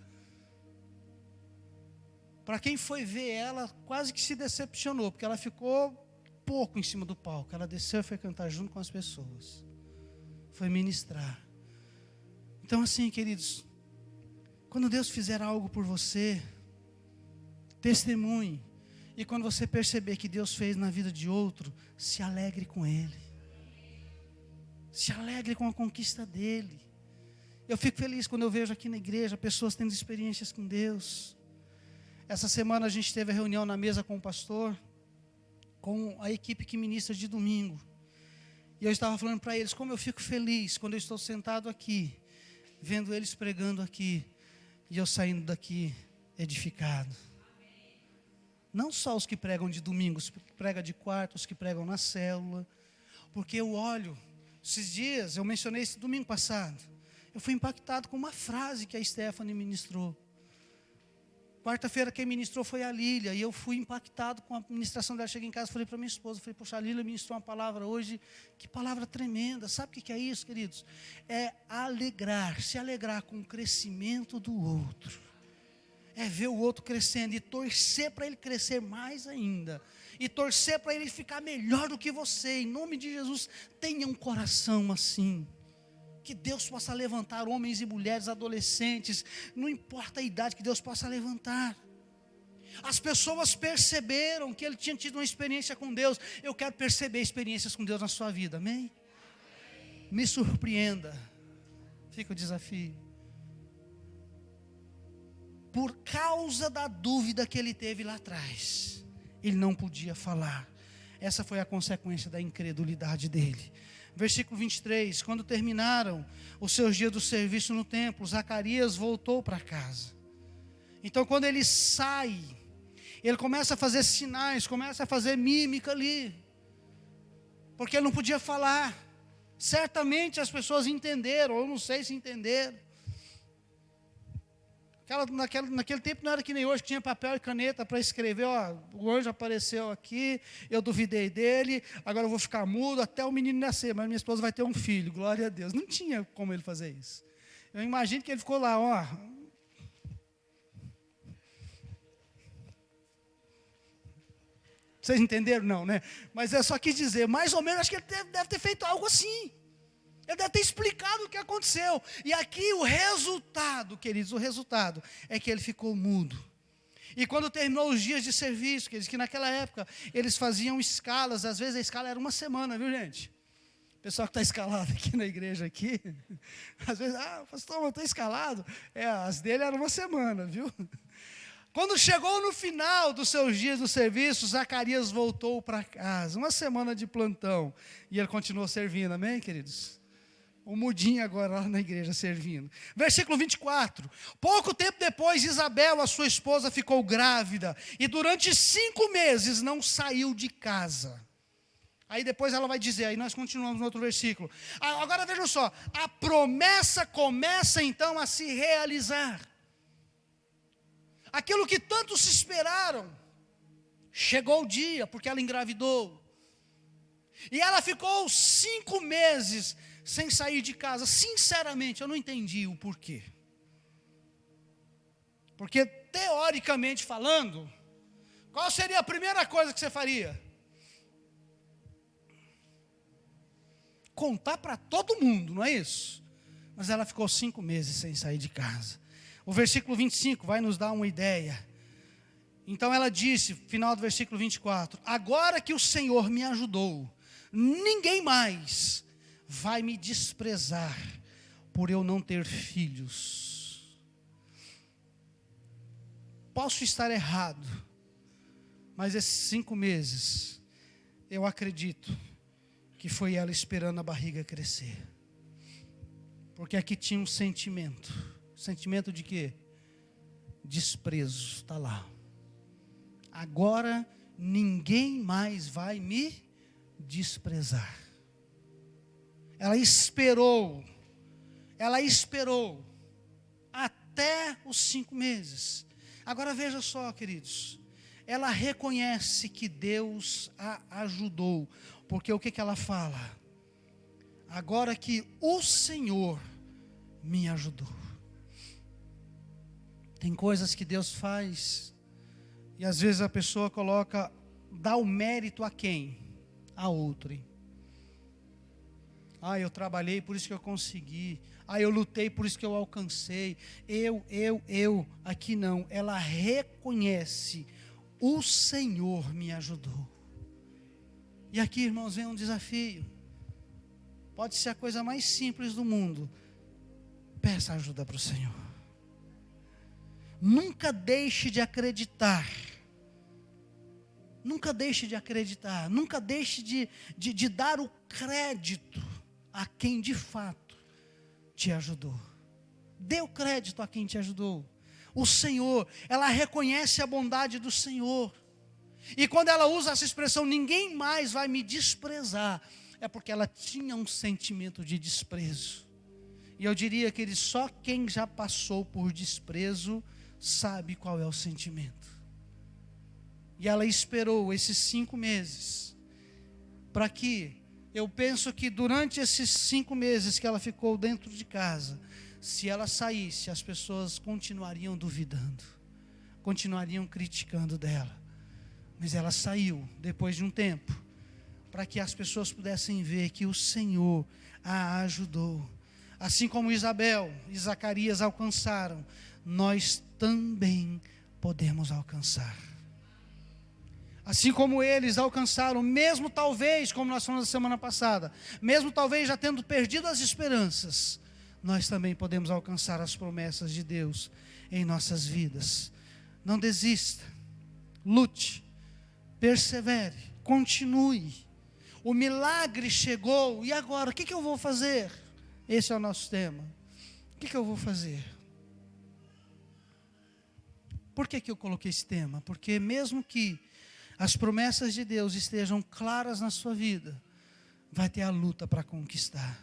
Para quem foi ver ela, quase que se decepcionou, porque ela ficou pouco em cima do palco. Ela desceu e foi cantar junto com as pessoas. Foi ministrar. Então assim, queridos, quando Deus fizer algo por você, testemunhe. E quando você perceber que Deus fez na vida de outro, se alegre com ele. Se alegre com a conquista dele. Eu fico feliz quando eu vejo aqui na igreja pessoas tendo experiências com Deus. Essa semana a gente teve a reunião na mesa com o pastor, com a equipe que ministra de domingo. E eu estava falando para eles como eu fico feliz quando eu estou sentado aqui, vendo eles pregando aqui, e eu saindo daqui edificado. Não só os que pregam de domingo, os que pregam de quarta, os que pregam na célula. Porque eu olho, esses dias, eu mencionei esse domingo passado, eu fui impactado com uma frase que a Stephanie ministrou. Quarta-feira quem ministrou foi a Lília, e eu fui impactado com a ministração dela. Cheguei em casa e falei para minha esposa, falei, poxa, a Lília ministrou uma palavra hoje, que palavra tremenda. Sabe o que é isso, queridos? É se alegrar com o crescimento do outro. É ver o outro crescendo e torcer para ele crescer mais ainda. E torcer para ele ficar melhor do que você. Em nome de Jesus, tenha um coração assim. Que Deus possa levantar homens e mulheres, adolescentes, não importa a idade, que Deus possa levantar. As pessoas perceberam que ele tinha tido uma experiência com Deus. Eu quero perceber experiências com Deus na sua vida, amém? Me surpreenda. Fica o desafio. Por causa da dúvida que ele teve lá atrás, ele não podia falar. Essa foi a consequência da incredulidade dele. Versículo 23, quando terminaram os seus dias do serviço no templo, Zacarias voltou para casa. Então quando ele sai, ele começa a fazer sinais, começa a fazer mímica ali, porque ele não podia falar. Certamente as pessoas entenderam, ou eu não sei se entenderam. Naquele tempo não era que nem hoje, que tinha papel e caneta para escrever, ó, o anjo apareceu aqui, eu duvidei dele, agora eu vou ficar mudo até o menino nascer, mas minha esposa vai ter um filho, glória a Deus. Não tinha como ele fazer isso. Eu imagino que ele ficou lá, ó. Vocês entenderam? Não, né? Mas eu só quis dizer, mais ou menos, acho que ele deve ter feito algo assim. Ele deve ter explicado o que aconteceu. E aqui o resultado, queridos, o resultado é que ele ficou mudo. E quando terminou os dias de serviço, queridos, que naquela época eles faziam escalas, às vezes a escala era uma semana, viu, gente? O pessoal que está escalado aqui na igreja aqui, às vezes, pastor, eu estou escalado. As dele eram uma semana, viu? Quando chegou no final dos seus dias do serviço, Zacarias voltou para casa, uma semana de plantão, e ele continuou servindo, amém, queridos? O mudinho agora lá na igreja servindo. Versículo 24. Pouco tempo depois, Isabel, a sua esposa, ficou grávida. E durante 5 meses não saiu de casa. Aí depois ela vai dizer, aí nós continuamos no outro versículo. Agora vejam só. A promessa começa então a se realizar. Aquilo que tantos se esperaram. Chegou o dia, porque ela engravidou. E ela ficou 5 meses sem sair de casa. Sinceramente, eu não entendi o porquê. Porque, teoricamente falando, qual seria a primeira coisa que você faria? Contar para todo mundo, não é isso? Mas ela ficou 5 meses sem sair de casa. O versículo 25 vai nos dar uma ideia. Então ela disse, final do versículo 24, agora que o Senhor me ajudou, ninguém mais vai me desprezar por eu não ter filhos. Posso estar errado, mas esses 5 meses, eu acredito que foi ela esperando a barriga crescer. Porque aqui tinha um sentimento. Sentimento de quê? Desprezo, está lá. Agora ninguém mais vai me desprezar. Ela esperou até os 5 meses. Agora veja só, queridos, ela reconhece que Deus a ajudou, porque o que ela fala? Agora que o Senhor me ajudou. Tem coisas que Deus faz, e às vezes a pessoa dá o mérito a quem? A outrem. Eu trabalhei, por isso que eu consegui. Eu lutei, por isso que eu alcancei. Eu. Aqui não. Ela reconhece: o Senhor me ajudou. E aqui, irmãos, vem um desafio. Pode ser a coisa mais simples do mundo. Peça ajuda para o Senhor. Nunca deixe de acreditar. Nunca deixe de acreditar. Nunca deixe de dar o crédito a quem de fato te ajudou. Dê o crédito a quem te ajudou. O Senhor, ela reconhece a bondade do Senhor. E quando ela usa essa expressão, ninguém mais vai me desprezar, é porque ela tinha um sentimento de desprezo. E eu diria que só quem já passou por desprezo sabe qual é o sentimento. E ela esperou esses 5 meses, para que, eu penso que durante esses 5 meses que ela ficou dentro de casa, se ela saísse, as pessoas continuariam duvidando, continuariam criticando dela. Mas ela saiu depois de um tempo, para que as pessoas pudessem ver que o Senhor a ajudou. Assim como Isabel e Zacarias alcançaram, nós também podemos alcançar. Assim como eles alcançaram, mesmo talvez, como nós falamos na semana passada, mesmo talvez já tendo perdido as esperanças, nós também podemos alcançar as promessas de Deus em nossas vidas. Não desista, lute, persevere, continue. O milagre chegou, e agora? O que eu vou fazer? Esse é o nosso tema. O que eu vou fazer? Por que eu coloquei esse tema? Porque mesmo que as promessas de Deus estejam claras na sua vida, vai ter a luta para conquistar.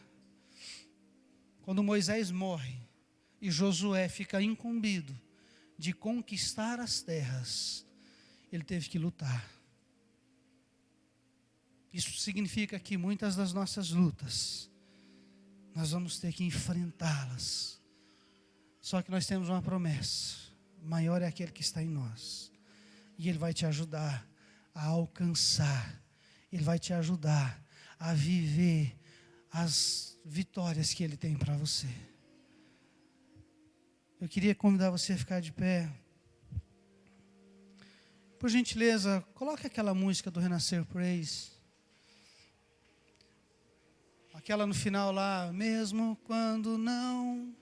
Quando Moisés morre e Josué fica incumbido de conquistar as terras, ele teve que lutar. Isso significa que muitas das nossas lutas, nós vamos ter que enfrentá-las. Só que nós temos uma promessa: maior é aquele que está em nós. E Ele vai te ajudar a alcançar. Ele vai te ajudar a viver as vitórias que Ele tem para você. Eu queria convidar você a ficar de pé. Por gentileza, coloque aquela música do Renascer Praise. Aquela no final lá, mesmo quando não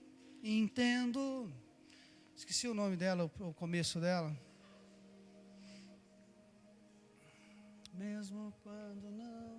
entendo. Esqueci o nome dela, o começo dela. Mesmo quando não